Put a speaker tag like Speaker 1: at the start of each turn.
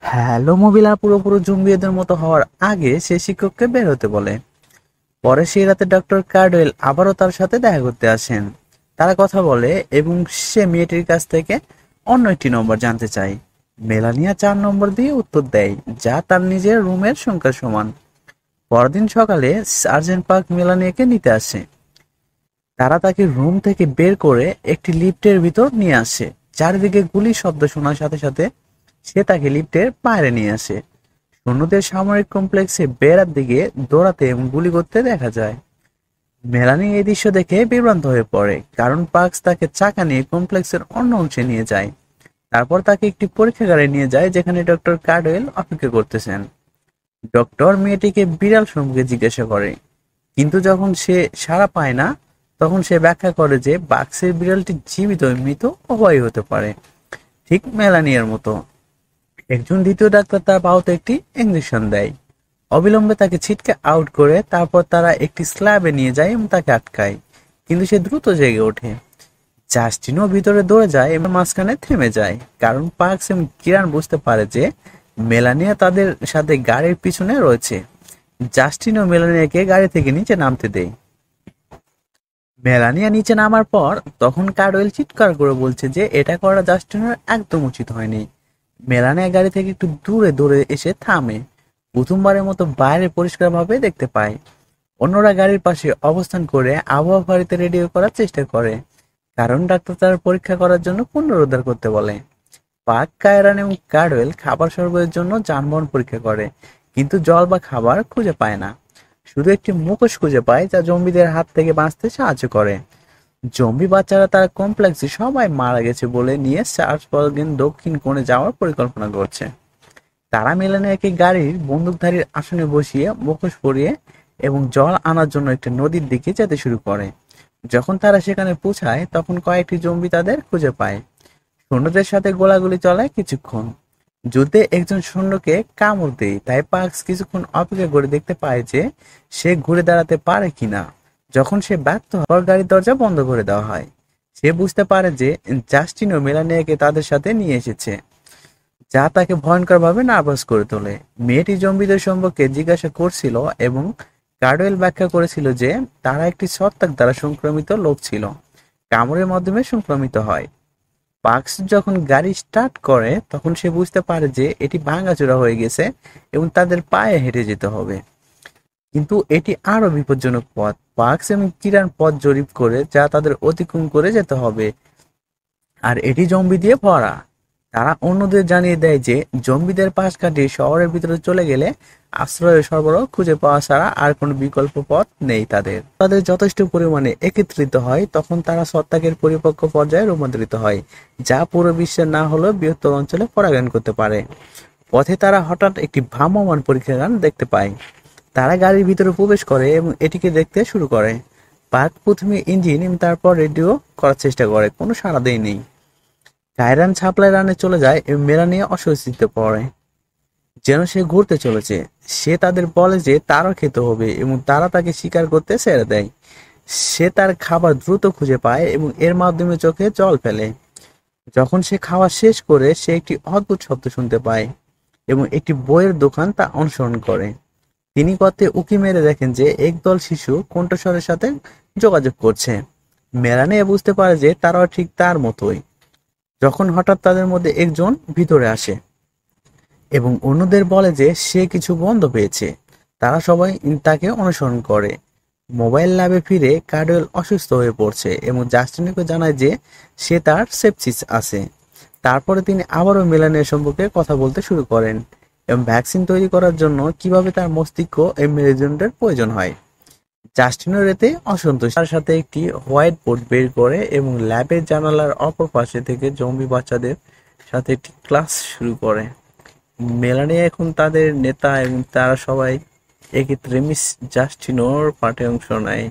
Speaker 1: Hello মোবিলা পুরোপুরি জম্বিদের মতো হওয়ার আগে সে শিক্ষককে বের হতে বলে। পরে সেই রাতে ডক্টর কার্ডওয়েল আবারও তার সাথে দেখা করতে আসেন। তারা কথা বলে এবং সে মেয়েটির কাছ থেকে অন্য একটি নম্বর জানতে চায়। মেলানিয়া 4 নম্বর দিয়ে উত্তর দেয়, যা তার নিজের রুমের সংখ্যার সমান। পরদিন সকালে সার্জেন্ট পার্ক মেলানিয়াকে নিতে আসে। তারা তাকে রুম থেকে বের করে একটি লিফটের ভিতর নিয়ে আসে। চারিদিকে গুলির শব্দ শোনার সাথে সাথে সে তাকে লিফটের বাইরে নিয়ে আসে। সৈন্যদের সামরিক কমপ্লেক্সে বেড়ার দিকে দৌড়াতে এবং গুলি করতে দেখা যায়। মেলানি এই দৃশ্য দেখে বিভ্রান্ত হয়ে পড়ে, কারণ পার্কস তাকে চাকা নিয়ে কমপ্লেক্সের অন্য অংশে নিয়ে যায়। তারপর তাকে একটি পরীক্ষাগারে নিয়ে যায়, যেখানে ডক্টর কার্ডওয়েল অপেক্ষা করতেছেন। ডক্টর মেয়েটিকে বিড়াল সম্পর্কে জিজ্ঞাসা করে, কিন্তু যখন সে সাড়া পায় না, তখন সে ব্যাখ্যা করে যে বাক্সের বিড়ালটি জীবিত মৃত উভয়ই হতে পারে, ঠিক মেলানিয়ার মতো। একজন দ্বিতীয় ডাক্তার তার বাহুতে একটি ইঞ্জেকশন দেয়। অবিলম্বে তাকে ছিটকে আউট করে তারপর তারা একটি স্ল্যাবে নিয়ে যায় এবং তাকে আটকায়, কিন্তু সে দ্রুত জেগে ওঠে। জাস্টিনও ভিতরে দৌড়ে যায় এবং মাঝখানে থেমে যায়, কারণ পার্কস এবং কিরান বুঝতে পারে যে মেলানিয়া তাদের সাথে গাড়ির পিছনে রয়েছে। জাস্টিনও মেলানিয়াকে গাড়ি থেকে নিচে নামতে দেয়। মেলানিয়া নিচে নামার পর তখন কার্ডওয়েল চিৎকার করে বলছে যে এটা করা জাস্টিনের একদম উচিত হয়নি। মেলানিয়া গাড়ি থেকে একটু দূরে দূরে এসে থামে। প্রথমবারের মতো বাইরে পরিষ্কারভাবে দেখতে পায়। অন্যরা গাড়ির পাশে অবস্থান করে আবহাওয়া বাড়িতে রেডিও করার চেষ্টা করে, কারণ ডাক্তার তার পরীক্ষা করার জন্য পুনরুদ্ধার করতে বলে। পাক, কায়রান এবং কার্ডওয়েল খাবার সরবরাহের জন্য যানবাহন পরীক্ষা করে, কিন্তু জল বা খাবার খুঁজে পায় না। শুধু একটি মুখোশ খুঁজে পায়, যা জম্বিদের হাত থেকে বাঁচতে সাহায্য করে। জম্বি বাচ্চারা তার কমপ্লেক্সে সবাই মারা গেছে বলে নিয়ে চার্লসবার্গের দক্ষিণ কোণে যাওয়ার পরিকল্পনা করছে। তারা মেলানিয়াকে গাড়ির বন্দুকধারীর আসনে বসিয়ে মুখোশ পরিয়ে এবং জল আনার জন্য একটি নদীর দিকে যেতে শুরু করে। যখন তারা সেখানে পৌঁছায়, তখন কয়েকটি জম্বি তাদের খুঁজে পায়। সৈন্যদের সাথে গোলাগুলি চলে কিছুক্ষণ। যুদ্ধে একজন সৈন্যকে কামড় দেয়, তাই পার্কস কিছুক্ষণ অপেক্ষা করে দেখতে পায় যে সে ঘুরে দাঁড়াতে পারে কিনা। যখন সে ব্যর্থ হয়, গাড়ির দরজা বন্ধ করে দেওয়া হয়। সে বুঝতে পারে যে জাস্টিন ও মেলানিয়াকে তাদের সাথে নিয়ে এসেছে, যা তাকে ভয়ঙ্করভাবে নার্ভাস করে তোলে। মেয়েটি জম্বিদের সম্পর্কে জিজ্ঞাসা করছিল এবং কার্ডওয়েল ব্যাখ্যা করেছিল যে তারা একটি ছত্রাক দ্বারা সংক্রমিত লোক ছিল, কামড়ের মাধ্যমে সংক্রমিত হয়। পার্কস যখন গাড়ি স্টার্ট করে, তখন সে বুঝতে পারে যে এটি ভাঙাচোরা হয়ে গেছে এবং তাদের পায়ে হেঁটে যেতে হবে। কিন্তু এটি আরো বিপজ্জনক পথ। পার্কস এবং কিরান পথ জরিপ করে যা তাদের অতিক্রম করে যেতে হবে, আর এটি জম্বি দিয়ে ভরা। তারা অন্যদের জানিয়ে দেয় যে জম্বিদের পাশ কাটিয়ে শহরের ভিতরে চলে গেলে আশ্রয় সরবরাহ খুঁজে পাওয়া ছাড়া আর কোনো বিকল্প পথ নেই। তাদের তাদের যথেষ্ট পরিমাণে একত্রিত হয়, তখন তারা ছত্রাকের পরিপক্ক পর্যায়ে রূপান্তরিত হয়, যা পুরো বিশ্বের না হলেও বৃহত্তর অঞ্চলে পরাগায়ন করতে পারে। পথে তারা হঠাৎ একটি ভ্রাম্যমাণ পরীক্ষাগার দেখতে পায়। তারা গাড়ির ভিতরে প্রবেশ করে এবং এটিকে দেখতে শুরু করে। পার্ক প্রথমে ইঞ্জিন এবং তারপর রেডিও করার চেষ্টা করে, কোনো সাড়া দেয়। কায়রান ছাপলাই রানে চলে যায় এবং মেলানিয়া অস্বস্তিতে পড়ে, যেন সে ঘুরতে চলেছে। সে তাদের বলে যে তারও খেতে হবে এবং তারা তাকে শিকার করতে ছেড়ে দেয়। সে তার খাবার দ্রুত খুঁজে পায় এবং এর মাধ্যমে চোখে জল ফেলে। যখন সে খাওয়া শেষ করে, সে একটি অদ্ভুত শব্দ শুনতে পায় এবং একটি বইয়ের দোকান তা অনুসরণ করে। তিনি পথে উঁকি মেরে দেখেন যে একদল শিশু কণ্ঠস্বরের সাথে যোগাযোগ করছে। মেলানিয়া বুঝতে পারে যে তারাও ঠিক তার মতোই। যখন হঠাৎ তাদের মধ্যে একজন ভিতরে আসে এবং অন্যদের বলে যে সে কিছু গন্ধ পেয়েছে, তারা সবাই তাকে অনুসরণ করে। মোবাইল ল্যাবে ফিরে কার্ডওয়েল অসুস্থ হয়ে পড়ছে এবং জাস্টিনকে জানায় যে সে তার সেপসিস আছে। তারপরে তিনি আবারও মেলানিয়া সম্পর্কে কথা বলতে শুরু করেন এবং ভ্যাকসিন তৈরি করার জন্য কিভাবে তার মস্তিষ্ক মেরুদণ্ডের প্রয়োজন হয়। জাস্টিনের এতে অসন্তোষ তার সাথে একটি হোয়াইট বোর্ড বের করে এবং ল্যাবের জানালার অপর পাশে থেকে জম্বি বাচ্চাদের সাথে একটি ক্লাস শুরু করে। মেলানিয়া এখন তাদের নেতা এবং তারা সবাই একত্রে মিস জাস্টিনোর পাঠে অংশ নেয়।